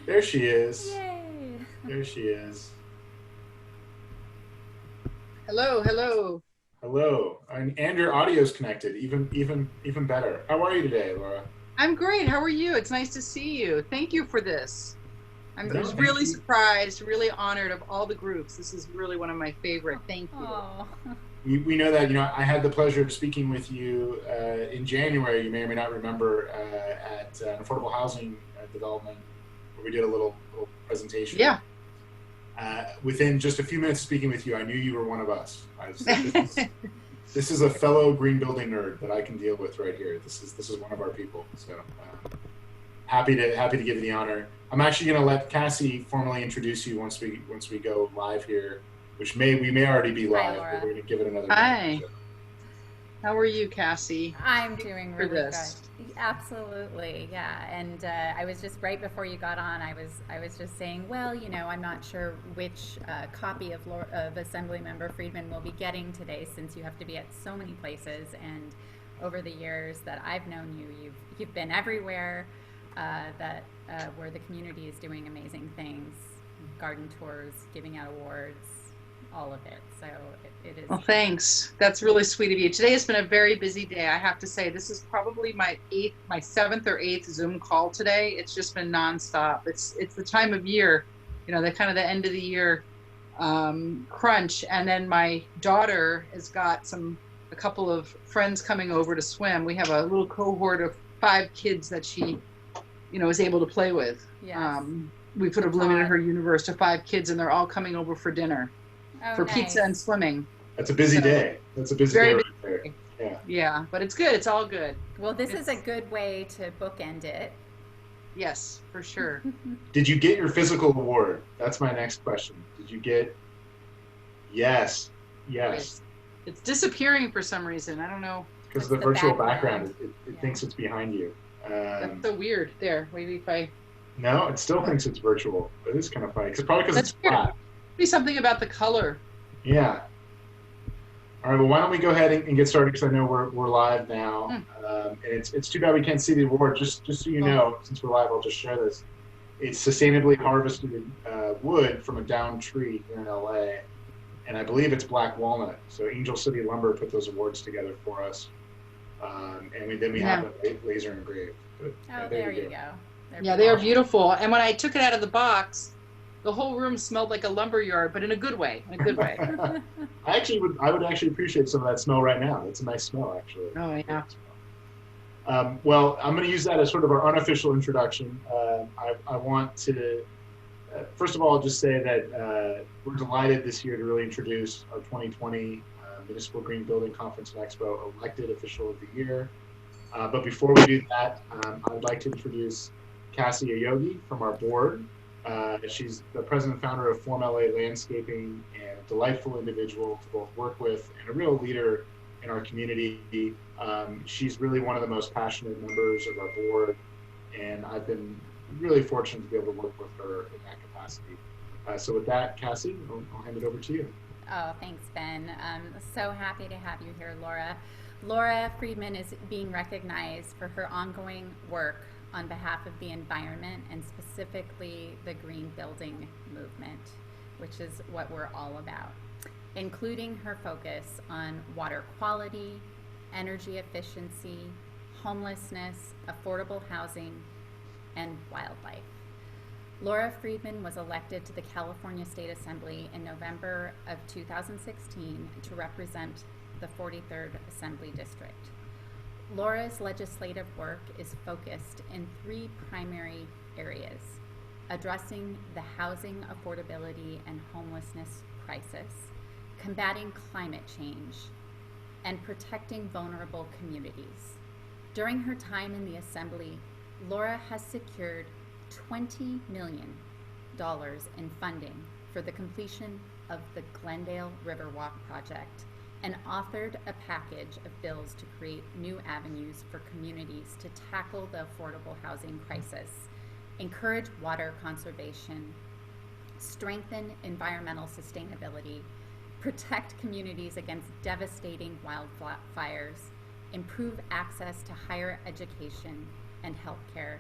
There she is. Yay! There she is. Hello, hello. Hello. And your audio's connected. Even better. How are you today, Laura? I'm great. How are you? It's nice to see you. Thank you for this. I No, was thank really you. surprised, really honored of all the groups. This is really one of my favorite. Thank you. Oh, We know that, I had the pleasure of speaking with you in January. You may or may not remember at an affordable housing development where we did a little presentation. Yeah. Within just a few minutes of speaking with you, I knew you were one of us. I was like, this is a fellow green building nerd that I can deal with right here. This is one of our people. So happy to give you the honor. I'm actually going to let Cassie formally introduce you once we go live here, which we may already be hi, live, but Laura. we're going to give it another minute. Hi. So. How are you, Cassie? I'm Thank you doing for really good. this. Absolutely, yeah. And I was just right before you got on. I was just saying, well, I'm not sure which copy of Assemblymember Friedman we'll be getting today, since you have to be at so many places. And over the years that I've known you, you've been everywhere. Where the community is doing amazing things, garden tours, giving out awards, all of it. So it is. Well, thanks. That's really sweet of you. Today has been a very busy day. I have to say, this is probably my seventh or eighth Zoom call today. It's just been nonstop. It's the time of year, the kind of the end of the year crunch. And then my daughter has got a couple of friends coming over to swim. We have a little cohort of 5 kids that she, is able to play with. Yes. We put a That's limited hot. her universe to 5 kids, and they're all coming over for dinner, Oh, for pizza and nice. swimming. That's a busy So day. That's a busy day very right there. busy. Yeah. Yeah, but it's good. It's all good. Well, this is a It's good way to bookend it. yes, for sure. Did you get your physical award? That's my next question. Did you get? Yes. Yes. It's disappearing for some reason. I don't know. Because What's of the the virtual background? background, it Yeah. thinks it's behind you. That's so weird. There, maybe if I. No, it still thinks it's virtual. It is kind of funny. Probably because it's That's weird. flat. Maybe something about the color. Yeah. All right. Well, why don't we go ahead and get started? Because I know we're live now, Hmm. and it's too bad we can't see the award. Just so you Oh, know, since we're live, I'll just share this. It's sustainably harvested wood from a downed tree here in LA, and I believe it's black walnut. So Angel City Lumber put those awards together for us, and then we have yeah. them laser engraved. But, Oh, there there you you go. go. They're Yeah, they are beautiful. beautiful. And when I took it out of the box, the whole room smelled like a lumber yard, but in a good way. In a good way. I would actually appreciate some of that smell right now. It's a nice smell, actually. Oh yeah. Well, I'm going to use that as sort of our unofficial introduction. I want to, first of all, just say that we're delighted this year to really introduce our 2020 Municipal Green Building Conference and Expo elected official of the year. But before we do that, I would like to introduce Cassie Ayogi from our board. She's the president and founder of Form LA Landscaping, and a delightful individual to both work with and a real leader in our community. She's really one of the most passionate members of our board, and I've been really fortunate to be able to work with her in that capacity. So with that, Cassie, I'll hand it over to you. Oh, thanks, Ben. So happy to have you here, Laura. Laura Friedman is being recognized for her ongoing work on behalf of the environment, and specifically the green building movement, which is what we're all about, including her focus on water quality, energy efficiency, homelessness, affordable housing, and wildlife. Laura Friedman was elected to the California State Assembly in November of 2016 to represent the 43rd Assembly District. Laura's legislative work is focused in 3 primary areas: addressing the housing affordability and homelessness crisis, combating climate change, and protecting vulnerable communities. During her time in the Assembly, Laura has secured $20 million in funding for the completion of the Glendale Riverwalk project, and authored a package of bills to create new avenues for communities to tackle the affordable housing crisis, encourage water conservation, strengthen environmental sustainability, protect communities against devastating wildfires, improve access to higher education and healthcare,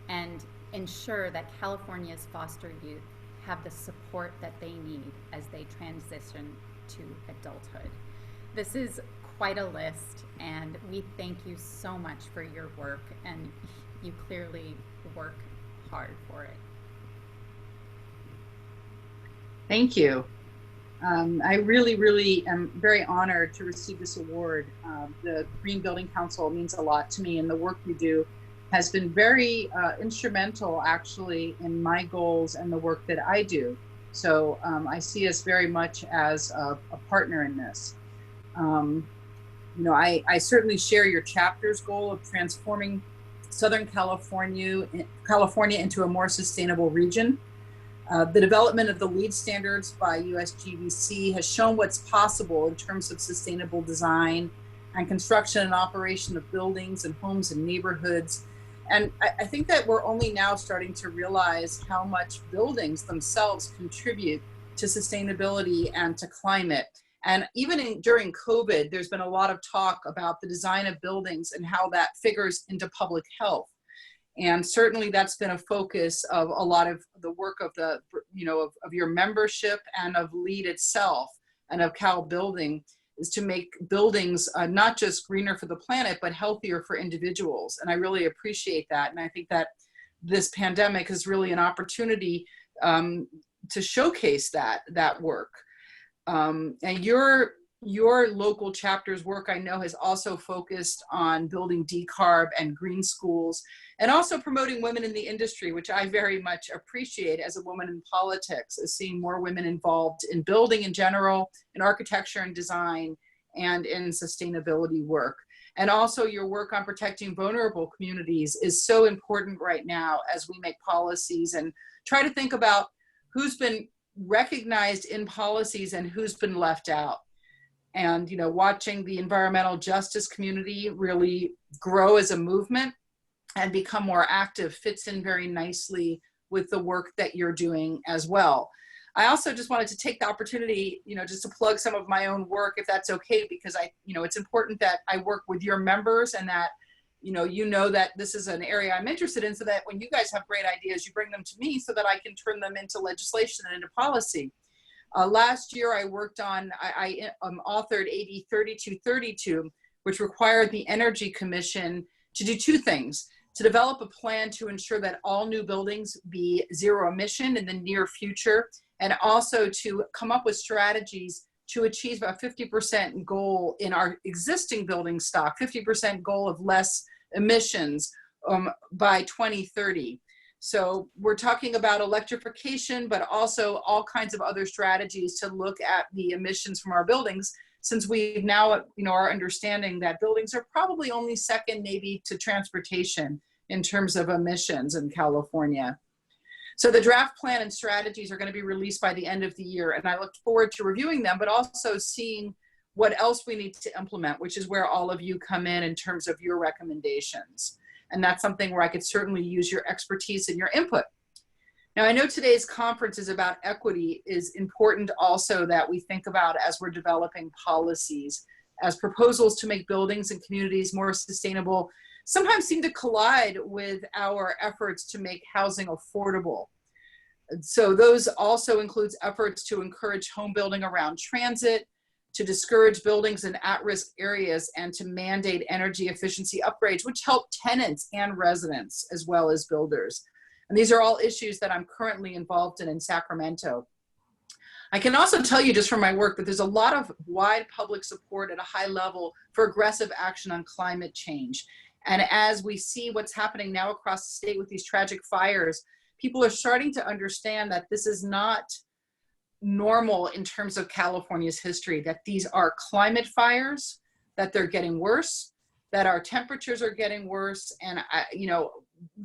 and ensure that California's foster youth have the support that they need as they transition to adulthood. This is quite a list, and we thank you so much for your work, and you clearly work hard for it. Thank you. I really am very honored to receive this award. The Green Building Council means a lot to me, and the work you do has been very instrumental actually in my goals and the work that I do. So I see us very much as a partner in this. You know, I certainly share your chapter's goal of transforming Southern California into a more sustainable region. The development of the LEED standards by MGBCE has shown what's possible in terms of sustainable design and construction and operation of buildings and homes and neighborhoods. And I think that we're only now starting to realize how much buildings themselves contribute to sustainability and to climate. And even during COVID, there's been a lot of talk about the design of buildings and how that figures into public health. And certainly that's been a focus of a lot of the work of the, you know, of your membership and of LEED itself and of Cal Building, is to make buildings not just greener for the planet, but healthier for individuals. And I really appreciate that. And I think that this pandemic is really an opportunity to showcase that work. And your local chapter's work, I know, has also focused on building decarb and green schools, and also promoting women in the industry, which I very much appreciate as a woman in politics, is seeing more women involved in building in general, in architecture and design, and in sustainability work. And also your work on protecting vulnerable communities is so important right now as we make policies and try to think about who's been recognized in policies and who's been left out. And, you know, watching the environmental justice community really grow as a movement and become more active fits in very nicely with the work that you're doing as well. I also just wanted to take the opportunity, you know, just to plug some of my own work, if that's okay, because it's important that I work with your members and that, you know that this is an area I'm interested in, so that when you guys have great ideas, you bring them to me so that I can turn them into legislation and into policy. Last year, I worked on, I authored AB 3232, which required the Energy Commission to do two things: to develop a plan to ensure that all new buildings be zero emission in the near future, and also to come up with strategies to achieve a 50% goal in our existing building stock, 50% goal of less emissions by 2030. So we're talking about electrification, but also all kinds of other strategies to look at the emissions from our buildings, since we now, are understanding that buildings are probably only second maybe to transportation in terms of emissions in California. So the draft plan and strategies are going to be released by the end of the year, and I look forward to reviewing them, but also seeing what else we need to implement, which is where all of you come in terms of your recommendations. And that's something where I could certainly use your expertise and your input. Now, I know today's conference is about equity. Is important also that we think about as we're developing policies, as proposals to make buildings and communities more sustainable sometimes seem to collide with our efforts to make housing affordable. So those also includes efforts to encourage home building around transit, to discourage buildings in at-risk areas, and to mandate energy efficiency upgrades, which help tenants and residents as well as builders. And these are all issues that I'm currently involved in Sacramento. I can also tell you just from my work that there's a lot of wide public support at a high level for aggressive action on climate change. And as we see what's happening now across the state with these tragic fires, people are starting to understand that this is not normal in terms of California's history, that these are climate fires, that they're getting worse, that our temperatures are getting worse. And,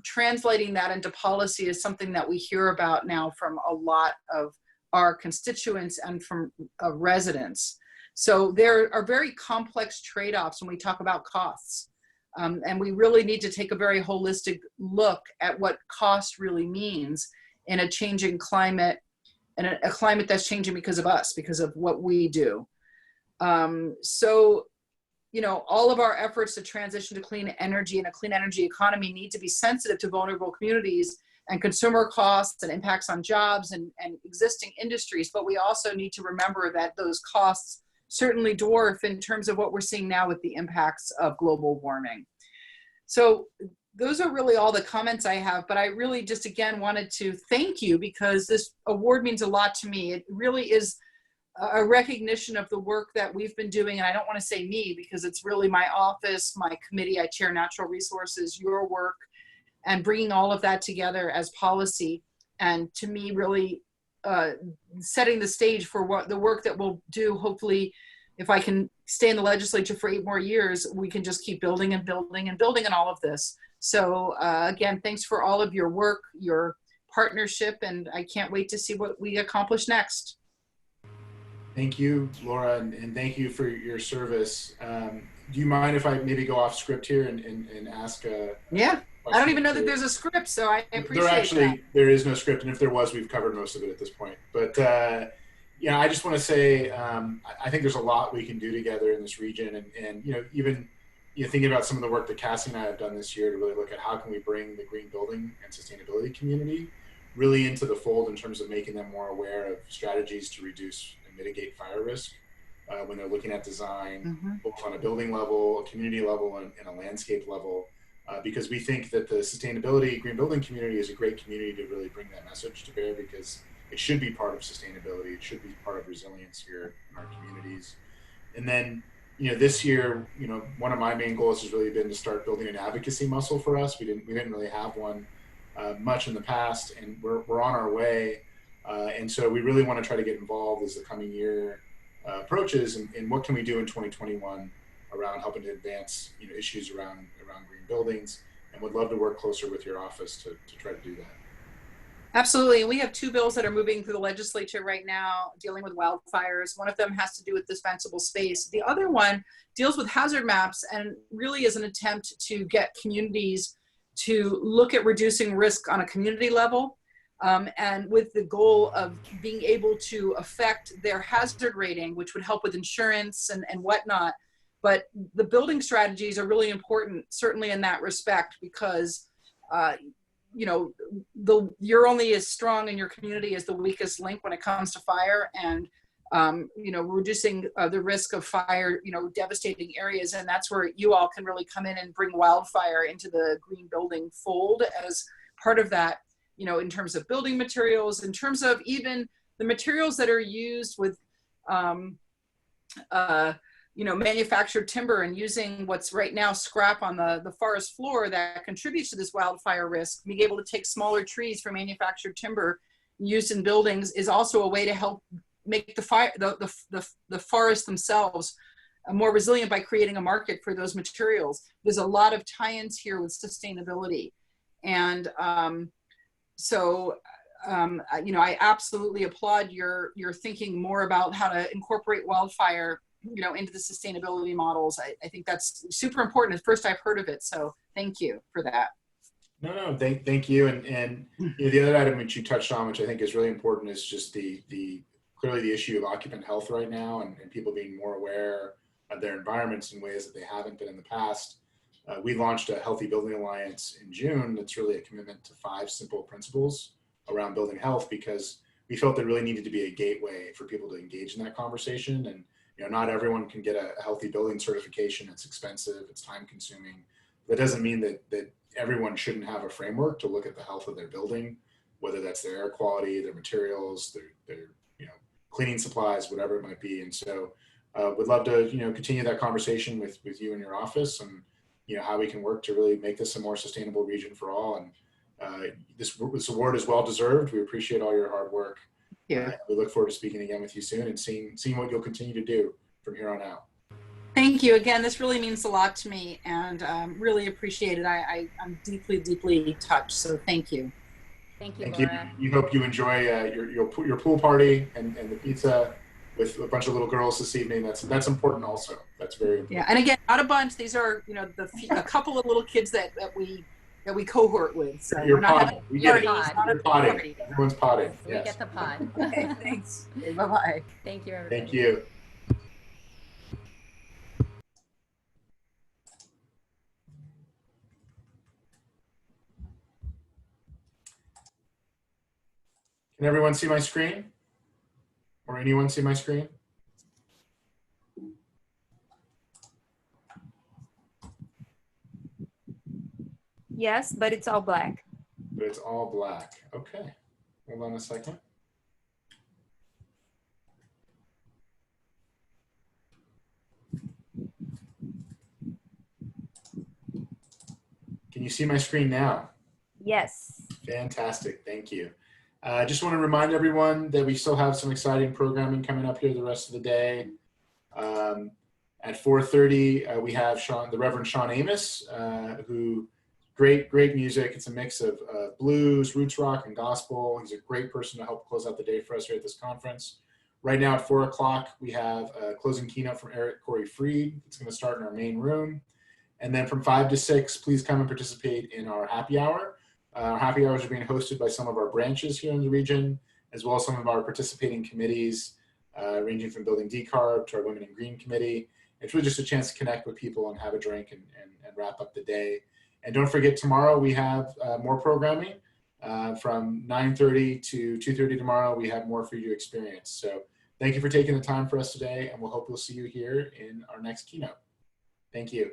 translating that into policy is something that we hear about now from a lot of our constituents and from residents. So there are very complex trade-offs when we talk about costs. And we really need to take a very holistic look at what cost really means in a changing climate, and a climate that's changing because of us, because of what we do. So you know, all of our efforts to transition to clean energy and a clean energy economy need to be sensitive to vulnerable communities and consumer costs and impacts on jobs and existing industries. But we also need to remember that those costs certainly dwarf in terms of what we're seeing now with the impacts of global warming. So those are really all the comments I have, but I really just again wanted to thank you because this award means a lot to me. It really is a recognition of the work that we've been doing. And I don't want to say me because it's really my office, my committee, I chair natural resources, your work, and bringing all of that together as policy. And to me, really setting the stage for what the work that we'll do. Hopefully, if I can stay in the legislature for 8 more years, we can just keep building and building and building on all of this. So again, thanks for all of your work, your partnership, and I can't wait to see what we accomplish next. Thank you, Laura, and thank you for your service. Do you mind if I maybe go off script here and ask yeah, I don't even know that there's a script, so I appreciate that. There is no script, and if there was, we've covered most of it at this point. But yeah, I just want to say I think there's a lot we can do together in this region, and you know, even thinking about some of the work that Cassie and I have done this year to really look at how can we bring the green building and sustainability community really into the fold in terms of making them more aware of strategies to reduce and mitigate fire risk when they're looking at design, both on a building level, a community level, and a landscape level. Because we think that the sustainability green building community is a great community to really bring that message to bear, because it should be part of sustainability. It should be part of resilience here in our communities. And then, this year, one of my main goals has really been to start building an advocacy muscle for us. We didn't really have one much in the past, and we're on our way. And so we really want to try to get involved as the coming year approaches, and what can we do in 2021 around helping to advance issues around green buildings, and would love to work closer with your office to try to do that. Absolutely. We have 2 bills that are moving through the legislature right now dealing with wildfires. One of them has to do with dispensable space. The other one deals with hazard maps and really is an attempt to get communities to look at reducing risk on a community level, and with the goal of being able to affect their hazard rating, which would help with insurance and whatnot. But the building strategies are really important, certainly in that respect, because you're only as strong in your community as the weakest link when it comes to fire, and reducing the risk of fire, devastating areas. And that's where you all can really come in and bring wildfire into the green building fold as part of that, in terms of building materials, in terms of even the materials that are used with manufactured timber, and using what's right now scrap on the forest floor that contributes to this wildfire risk. Being able to take smaller trees from manufactured timber used in buildings is also a way to help make the forests themselves more resilient by creating a market for those materials. There's a lot of tie-ins here with sustainability. And I absolutely applaud your thinking more about how to incorporate wildfire into the sustainability models. I think that's super important. At first I've heard of it, so thank you for that. No, thank you. And the other item which you touched on, which I think is really important, is just clearly the issue of occupant health right now, and people being more aware of their environments in ways that they haven't been in the past. We launched a Healthy Building Alliance in June. That's really a commitment to 5 simple principles around building health, because we felt there really needed to be a gateway for people to engage in that conversation. And not everyone can get a healthy building certification. It's expensive, it's time consuming. That doesn't mean that everyone shouldn't have a framework to look at the health of their building, whether that's their air quality, their materials, their cleaning supplies, whatever it might be. And so would love to continue that conversation with you and your office, and how we can work to really make this a more sustainable region for all. And this award is well deserved. We appreciate all your hard work. Yeah. We look forward to speaking again with you soon and seeing what you'll continue to do from here on out. Thank you. Again, this really means a lot to me, and really appreciate it. I'm deeply, deeply touched. So thank you. Thank you, Thank Laura. you. You hope you enjoy your pool party and the pizza with a bunch of little girls this evening. That's important also. That's very important. Yeah. And again, not a bunch. These are a couple of little kids that we cohort with. So You're we're not having we get it. You're potting. Everyone's potting. We get the pod. Okay, thanks. Okay, bye-bye. Thank you, everybody. Thank you. Can everyone see my screen? Or anyone see my screen? Yes, but it's all black. But it's all black. Okay. Hold on a second. Can you see my screen now? Yes. Fantastic. Thank you. I just want to remind everyone that we still have some exciting programming coming up here the rest of the day. At 4:30, we have the Reverend Sean Amos, who great music. It's a mix of blues, roots rock, and gospel. He's a great person to help close out the day for us here at this conference. Right now at 4 o'clock, we have a closing keynote from Eric Corey Fried. It's going to start in our main room. And then from 5 to 6, please come and participate in our happy hour. Our happy hours are being hosted by some of our branches here in the region, as well as some of our participating committees, ranging from Building Decarb to our Women in Green Committee. It's really just a chance to connect with people and have a drink and wrap up the day. And don't forget, tomorrow we have more programming. From 9:30 to 2:30 tomorrow, we have more for you to experience. So thank you for taking the time for us today, and we'll hope we'll see you here in our next keynote. Thank you.